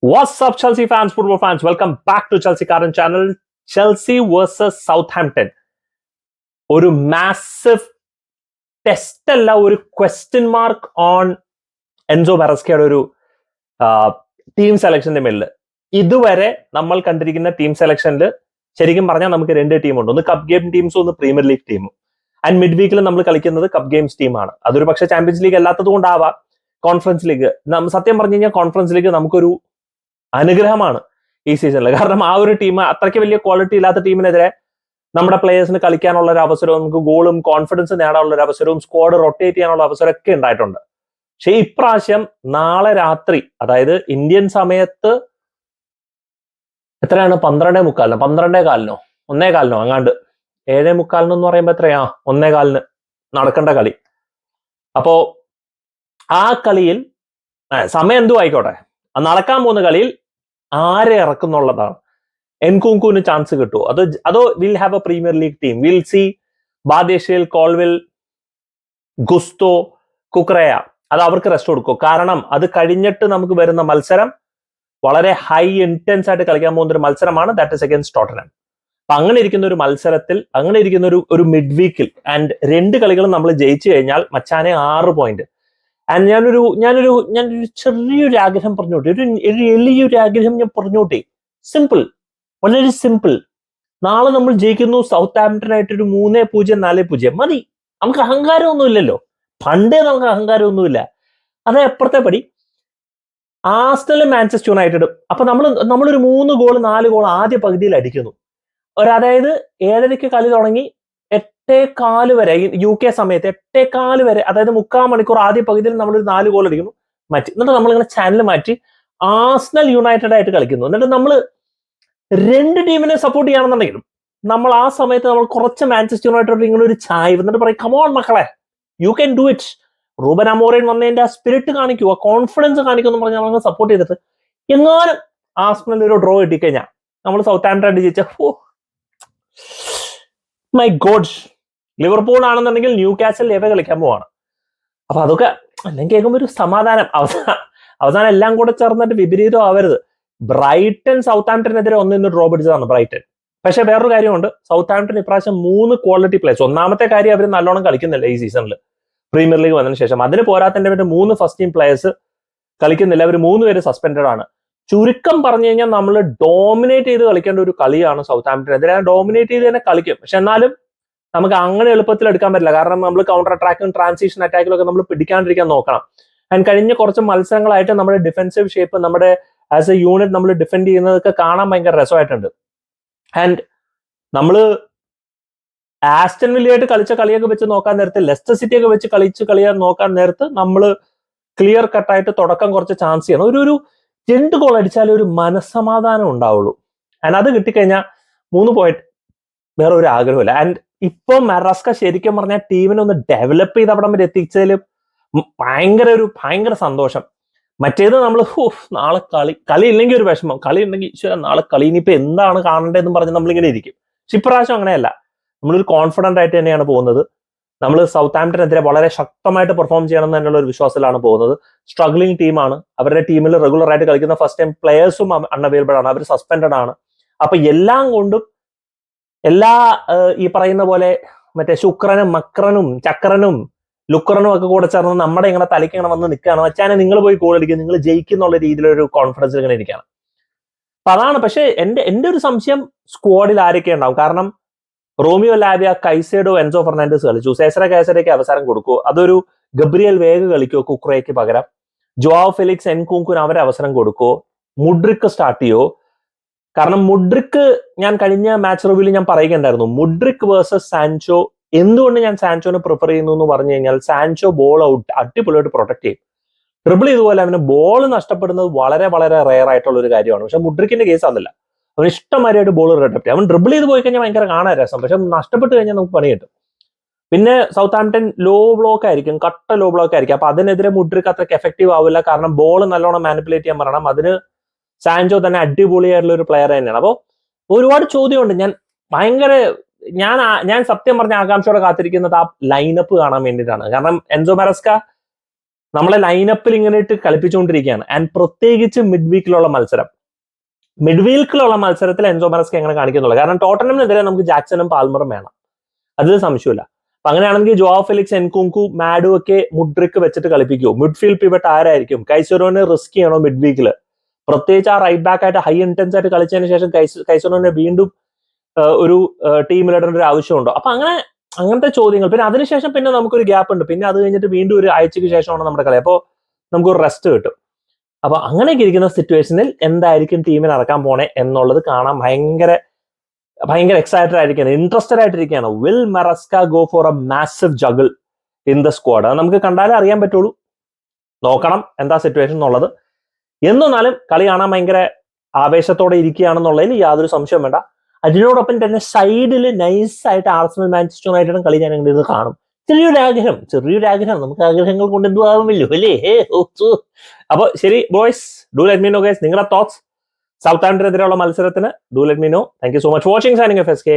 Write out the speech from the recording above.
What's up, Chelsea fans, football fans? Welcome back to Chelsea Current Channel. Chelsea versus Southampton. ഒരു massive test അല്ല, ഒരു question mark on Enzo മാരസ്കയുടെ ഒരു team സെലക്ഷന്റെ മേലിൽ. ഇതുവരെ നമ്മൾ കണ്ടിരിക്കുന്ന team സെലക്ഷനിൽ ശരിക്കും പറഞ്ഞാൽ നമുക്ക് രണ്ട് ടീമുണ്ട്. ഒന്ന് കപ്പ് ഗെയിം ടീംസും ഒന്ന് പ്രീമിയർ ലീഗ് ടീമും. ആൻഡ് മിഡ് വീക്കിൽ നമ്മൾ കളിക്കുന്നത് കപ്പ് ഗെയിംസ് ടീമാണ്. അതൊരു പക്ഷേ ചാമ്പ്യൻസ് ലീഗ് അല്ലാത്തത് കൊണ്ടാവാം. കോൺഫറൻസ് ലീഗ്, സത്യം പറഞ്ഞു കഴിഞ്ഞാൽ കോൺഫറൻസ് ലീഗ് നമുക്കൊരു അനുഗ്രഹമാണ് ഈ സീസണിൽ. കാരണം ആ ഒരു ടീം അത്രയ്ക്ക് വലിയ ക്വാളിറ്റി ഇല്ലാത്ത ടീമിനെതിരെ നമ്മുടെ പ്ലേയേഴ്സിന് കളിക്കാനുള്ള ഒരു അവസരവും നമുക്ക് ഗോളും കോൺഫിഡൻസ് നേടാനുള്ള ഒരു അവസരവും സ്ക്വാഡ് റൊട്ടേറ്റ് ചെയ്യാനുള്ള അവസരമൊക്കെ ഉണ്ടായിട്ടുണ്ട്. പക്ഷേ ഇപ്രാവശ്യം നാളെ രാത്രി, അതായത് ഇന്ത്യൻ സമയത്ത് എത്രയാണ്, 12:45, 12:15, 1:15 അങ്ങാണ്ട്, 7:45 എന്ന് പറയുമ്പോ എത്രയാ, 1:15 നടക്കേണ്ട കളി. അപ്പോ ആ കളിയിൽ സമയം എന്തു ആയിക്കോട്ടെ, നടക്കാൻ പോകുന്ന കളിയിൽ ആരെ ഇറക്കുന്നുള്ളതാണ്. എൻകുങ്കുവിന് ചാൻസ് കിട്ടുമോ, അതോ will have a premier league team? Will സി ബാദേശേൽ, കോൾവിൽ, ഗുസ്തോ, കുക്രയ, അത് അവർക്ക് റെസ്റ്റ് കൊടുക്കും. കാരണം അത് കഴിഞ്ഞിട്ട് നമുക്ക് വരുന്ന മത്സരം വളരെ ഹൈ ഇന്റൻസ് ആയിട്ട് കളിക്കാൻ പോകുന്ന ഒരു മത്സരമാണ്. That is against Tottenham. അപ്പൊ അങ്ങനെ ഇരിക്കുന്ന ഒരു മത്സരത്തിൽ, അങ്ങനെ ഇരിക്കുന്ന ഒരു മിഡ് വീക്കിൽ, ആൻഡ് രണ്ട് കളികളും നമ്മൾ ജയിച്ചു കഴിഞ്ഞാൽ മച്ചാനെ 6 പോയിന്റ്. ആൻഡ് ഞാനൊരു ചെറിയൊരു ആഗ്രഹം പറഞ്ഞോട്ടെ, ഒരു എളിയൊരു ആഗ്രഹം ഞാൻ പറഞ്ഞോട്ടെ. സിമ്പിൾ, വളരെ സിമ്പിൾ. നാളെ നമ്മൾ ജയിക്കുന്നു സൗത്താംപ്ടൺ ഒരു 3-0, 4-0 മതി. നമുക്ക് അഹങ്കാരമൊന്നും ഇല്ലല്ലോ. പണ്ടേ നമുക്ക് അഹങ്കാരമൊന്നുമില്ല. അത് എപ്പുറത്തെ പടി ആർസണലും മാഞ്ചസ്റ്റർ യുണൈറ്റഡും. അപ്പൊ നമ്മളൊരു 3 ഗോൾ 4 ഗോൾ ആദ്യ പകുതിയിൽ അടിക്കുന്നു. അതായത് 7:30 കളി തുടങ്ങി 8:15 വരെ, UK സമയത്ത് 8:15 വരെ, അതായത് 3/4 മണിക്കൂർ ആദ്യ പകുതിയിൽ നമ്മളൊരു 4 ഗോൾ അടിക്കുന്നു, മാറ്റി. എന്നിട്ട് നമ്മളിങ്ങനെ ചാനൽ മാറ്റി ആർസണൽ യുണൈറ്റഡ് ആയിട്ട് കളിക്കുന്നു. എന്നിട്ട് നമ്മൾ രണ്ട് ടീമിനെ സപ്പോർട്ട് ചെയ്യണമെന്നുണ്ടെങ്കിലും നമ്മൾ ആ സമയത്ത് നമ്മൾ കുറച്ച് മാഞ്ചസ്റ്റർ യുണൈറ്റഡ് ഇങ്ങനെ ഒരു ചായവ്, എന്നിട്ട് പറയും, കമോൺ മക്കളെ, you can do it. Ruben Amorim വന്നതിന്റെ ആ സ്പിരിറ്റ് കാണിക്കുക, കോൺഫിഡൻസ് കാണിക്കുമെന്ന് പറഞ്ഞാൽ നമ്മൾ സപ്പോർട്ട് ചെയ്തിട്ട് എങ്ങാനും ആർസണൽ ഒരു ഡ്രോ കിട്ടിക്കഴിഞ്ഞാൽ നമ്മൾ സൗത്താംപ്ടൺ ജയിച്ച, മൈ ഗോഡ്. ലിവർപൂൾ ആണെന്നുണ്ടെങ്കിൽ ന്യൂ കാസൽ എവേ കളിക്കാൻ പോവാണ്. അപ്പൊ അതൊക്കെ എല്ലാം കേൾക്കുമ്പോൾ ഒരു സമാധാനം. അവസാനം എല്ലാം കൂടെ ചേർന്നിട്ട് വിപരീതം ആവരുത്. ബ്രൈറ്റൺ സൗത്താംപ്ടനെതിരെ 1-1 ഡ്രോ പിടിച്ചതാണ് ബ്രൈറ്റൺ. പക്ഷെ വേറൊരു കാര്യമുണ്ട്, സൗത്താംപ്ടൺ ഇപ്രാവശ്യം 3 ക്വാളിറ്റി പ്ലേയേഴ്സ്. ഒന്നാമത്തെ കാര്യം, അവർ നല്ലോണം കളിക്കുന്നില്ല ഈ സീസണിൽ പ്രീമിയർ ലീഗ് വന്നതിന് ശേഷം. അതിന് പോരാത്തതിന്റെ 3 ഫസ്റ്റ് ടീം പ്ലേയേഴ്സ് കളിക്കുന്നില്ല. അവർ 3 പേര് സസ്പെൻഡഡ് ആണ്. ചുരുക്കം പറഞ്ഞു കഴിഞ്ഞാൽ നമ്മൾ ഡോമിനേറ്റ് ചെയ്ത് കളിക്കേണ്ട ഒരു കളിയാണ് സൗത്താംപ്ടനെതിരെ. ഡോമിനേറ്റ് ചെയ്ത് തന്നെ കളിക്കും. പക്ഷെ എന്നാലും നമുക്ക് അങ്ങനെ എളുപ്പത്തിൽ എടുക്കാൻ പറ്റില്ല. കാരണം നമ്മൾ കൗണ്ടർ അറ്റാക്കും ട്രാൻസിഷൻ അറ്റാക്കിലും ഒക്കെ നമ്മൾ പിടിക്കാണ്ടിരിക്കാൻ നോക്കണം. ആൻഡ് കഴിഞ്ഞ കുറച്ച് മത്സരങ്ങളായിട്ട് നമ്മുടെ ഡിഫൻസീവ് ഷേപ്പ്, നമ്മുടെ ആസ് എ യൂണിറ്റ് നമ്മൾ ഡിഫെൻഡ് ചെയ്യുന്നതൊക്കെ കാണാൻ ഭയങ്കര രസമായിട്ടുണ്ട്. ആൻഡ് നമ്മൾ ആസ്റ്റൺ വില്ലയായിട്ട് കളിച്ച കളിയൊക്കെ വെച്ച് നോക്കാൻ നേരത്ത്, ലെസ്റ്റർ സിറ്റി ഒക്കെ വെച്ച് കളിയാൻ നോക്കാൻ നേരത്ത് നമ്മൾ ക്ലിയർ കട്ടായിട്ട് തുടക്കം കുറച്ച് ചാൻസ് ചെയ്യണം. ഒരു 2 ഗോൾ അടിച്ചാലേ ഒരു മനസ്സമാധാനം ഉണ്ടാവുള്ളൂ. ആൻഡ് അത് കിട്ടിക്കഴിഞ്ഞാൽ 3 പോയിന്റ് വേറെ ഒരു ആഗ്രഹമില്ല. ആൻഡ് ഇപ്പൊ മാരസ്ക ശരിക്കും പറഞ്ഞാൽ ടീമിനെ ഒന്ന് ഡെവലപ്പ് ചെയ്ത് അവിടെ വരെ എത്തിച്ചതിൽ ഭയങ്കര സന്തോഷം. മറ്റേത് നമ്മൾ നാളെ കളി ഇല്ലെങ്കിൽ ഒരു വിഷമം, കളി ഉണ്ടെങ്കിൽ നാളെ കളി ഇനിയിപ്പോ എന്താണ് കാണേണ്ടതെന്ന് പറഞ്ഞ് നമ്മളിങ്ങനെ ഇരിക്കും. പക്ഷെ ഇപ്രാവശ്യം അങ്ങനെയല്ല. നമ്മളൊരു കോൺഫിഡന്റ് ആയിട്ട് തന്നെയാണ് പോകുന്നത്. നമ്മൾ സൗത്താംപ്ടനെതിരെ വളരെ ശക്തമായിട്ട് പെർഫോം ചെയ്യണം എന്നുള്ള ഒരു വിശ്വാസത്തിലാണ് പോകുന്നത്. സ്ട്രഗ്ലിംഗ് ടീമാണ്. അവരുടെ ടീമിൽ റെഗുലർ ആയിട്ട് കളിക്കുന്ന ഫസ്റ്റ് ടൈം പ്ലേയേഴ്സും അൺഅവൈലബിൾ ആണ്. അവർ സസ്പെൻഡഡ് ആണ്. അപ്പൊ എല്ലാം കൊണ്ടും ഈ പറയുന്ന പോലെ മറ്റേ ശുക്രനും മക്രനും ചക്രനും ലുക്രനും ഒക്കെ കൂടെ ചേർന്ന് നമ്മുടെ ഇങ്ങനെ തലയ്ക്ക് ഇങ്ങനെ വന്ന് നിൽക്കുകയാണ്. വച്ചാനെ നിങ്ങൾ പോയി ഗോൾ അടിക്കുക, നിങ്ങൾ ജയിക്കുന്നുള്ള രീതിയിലൊരു കോൺഫിഡൻസിൽ ഇങ്ങനെ ഇരിക്കുകയാണ്. അപ്പൊ അതാണ്. പക്ഷെ എന്റെ ഒരു സംശയം, സ്ക്വാഡിൽ ആരൊക്കെ ഉണ്ടാവും? കാരണം Romeo Lavia, Caicedo, Enzo Fernandez കളിച്ചു. കേസരയ്ക്ക് അവസരം കൊടുക്കുമോ? അതൊരു ഗബ്രിയൽ വേഗ് കളിക്കുമോ കുക്രയ്ക്ക് പകരം? ജോവാ ഫെലിക്സ്, എൻകുങ്കുന് അവരെ അവസരം കൊടുക്കുമോ? മുഡ്രിക്ക് സ്റ്റാർട്ട് ചെയ്യുമോ? കാരണം മുഡ്രിക്ക്, ഞാൻ കഴിഞ്ഞ മാച്ച് റിവ്യൂവിൽ ഞാൻ പറയുകയുണ്ടായിരുന്നു, മുഡ്രിക്ക് വേഴ്സസ് സാൻചോ. എന്തുകൊണ്ട് ഞാൻ സാൻചോനെ പ്രിഫർ ചെയ്യുന്നു എന്ന് പറഞ്ഞു കഴിഞ്ഞാൽ, സാൻചോ ബോൾ ഔട്ട് അടിപൊളിയായിട്ട് പ്രൊട്ടക്ട് ചെയ്യും. ഡ്രിബിൾ ഇതുപോലെ അവന് ബോൾ നഷ്ടപ്പെടുന്നത് വളരെ വളരെ റെയർ ആയിട്ടുള്ള ഒരു കാര്യമാണ്. പക്ഷെ മുഡ്രിക്കിന്റെ കേസ് അതല്ല. അവന് ഇഷ്ടമായിട്ട് ബോൾ റിട്ടപ്റ്റ് ചെയ്യും. അവൻ ഡ്രിബിൾ ചെയ്ത് പോയി കഴിഞ്ഞാൽ ഭയങ്കര കാണാൻ രസം. പക്ഷെ നഷ്ടപ്പെട്ട് കഴിഞ്ഞാൽ നമുക്ക് പണി കിട്ടും. പിന്നെ സൗത്താംപ്ടൺ ലോ ബ്ലോക്ക് ആയിരിക്കും, കട്ട ലോ ബ്ലോക്ക് ആയിരിക്കും. അപ്പൊ അതിനെതിരെ മുഡ്രിക്ക് അത്രയ്ക്ക് എഫക്റ്റീവ് ആവില്ല. കാരണം ബോൾ നല്ലോണം മാനിപ്പുലേറ്റ് ചെയ്യാൻ പറയണം. അതിന് സാൻചോ തന്നെ അടിപൊളിയായിട്ടുള്ള ഒരു പ്ലെയർ തന്നെയാണ്. അപ്പോൾ ഒരുപാട് ചോദ്യമുണ്ട്. ഞാൻ സത്യം പറഞ്ഞ ആകാംക്ഷയോടെ കാത്തിരിക്കുന്നത് ആ ലൈനപ്പ് കാണാൻ വേണ്ടിയിട്ടാണ്. കാരണം എൻസോ മാരസ്ക നമ്മളെ ലൈനപ്പിൽ ഇങ്ങനെ ഇട്ട് കളിപ്പിച്ചുകൊണ്ടിരിക്കുകയാണ്. ആൻഡ് പ്രത്യേകിച്ച് മിഡ് വീക്കിലുള്ള മത്സരത്തിൽ എൻസോ മറസ്ക എങ്ങനെ കാണിക്കുന്നുള്ളൂ. കാരണം ടോട്ടനമിനെതിരെ നമുക്ക് ജാക്സണും പാൽമറും വേണം, അതിൽ സംശയമില്ല. അപ്പൊ അങ്ങനെയാണെങ്കിൽ ജോവാ ഫെലിക്സ്, എൻകുങ്കു, മാഡു ഒക്കെ മുഡ്രിക്ക് വെച്ചിട്ട് കളിപ്പിക്കുമോ? മിഡ്ഫീൽഡ് പിവറ്റ് ആരായിരിക്കും? കൈസറോനെ റിസ്ക് ചെയ്യണോ മിഡ് വീക്കിൽ? പ്രത്യേകിച്ച് ആ റൈറ്റ് ബാക്ക് ആയിട്ട് ഹൈ ഇന്റൻസ് ആയിട്ട് കളിച്ചതിന് ശേഷം കൈസറോനെ വീണ്ടും ഒരു ടീമിലിടേണ്ട ഒരു ആവശ്യമുണ്ടോ? അപ്പൊ അങ്ങനത്തെ ചോദ്യങ്ങൾ. പിന്നെ അതിനുശേഷം പിന്നെ നമുക്കൊരു ഗ്യാപ്പ് ഉണ്ട്. പിന്നെ അത് കഴിഞ്ഞിട്ട് വീണ്ടും ഒരു ആഴ്ചയ്ക്ക് ശേഷമാണ് നമ്മുടെ കളി. അപ്പോൾ നമുക്കൊരു റെസ്റ്റ് കിട്ടും. അപ്പൊ അങ്ങനെയൊക്കെ ഇരിക്കുന്ന സിറ്റുവേഷനിൽ എന്തായിരിക്കും ടീമിൽ ഇറക്കാൻ പോണേ എന്നുള്ളത് കാണാൻ ഭയങ്കര എക്സൈറ്റഡ് ആയിരിക്കുകയാണ്, ഇൻട്രസ്റ്റഡ് ആയിട്ടിരിക്കുകയാണ്. Will Maresca go for a massive juggle in the squad? അത് നമുക്ക് കണ്ടാലേ അറിയാൻ പറ്റുള്ളൂ. നോക്കണം എന്താ സിറ്റുവേഷൻ എന്നുള്ളത്. എന്നാലും കളി കാണാൻ ഭയങ്കര ആവേശത്തോടെ ഇരിക്കുകയാണെന്നുള്ളതിൽ യാതൊരു സംശയം വേണ്ട. അതിനോടൊപ്പം തന്നെ സൈഡിൽ നൈസായിട്ട് ആർസണൽ മാഞ്ചസ്റ്റർ യുണൈറ്റഡും കളി ഞാൻ ഇത് കാണും. ചെറിയൊരു ആഗ്രഹം. നമുക്ക് ആഗ്രഹങ്ങൾ കൊണ്ട് എന്തും ആവുമല്ലോ അല്ലേ? അപ്പൊ ശരി boys, do let me know guys നിങ്ങളുടെ തോട്ട്സ് സൗത്ത് ആംപ്ടണെതിരെയുള്ള മത്സരത്തിന്. Do let me know. Thank you so much watching. Signing off SK.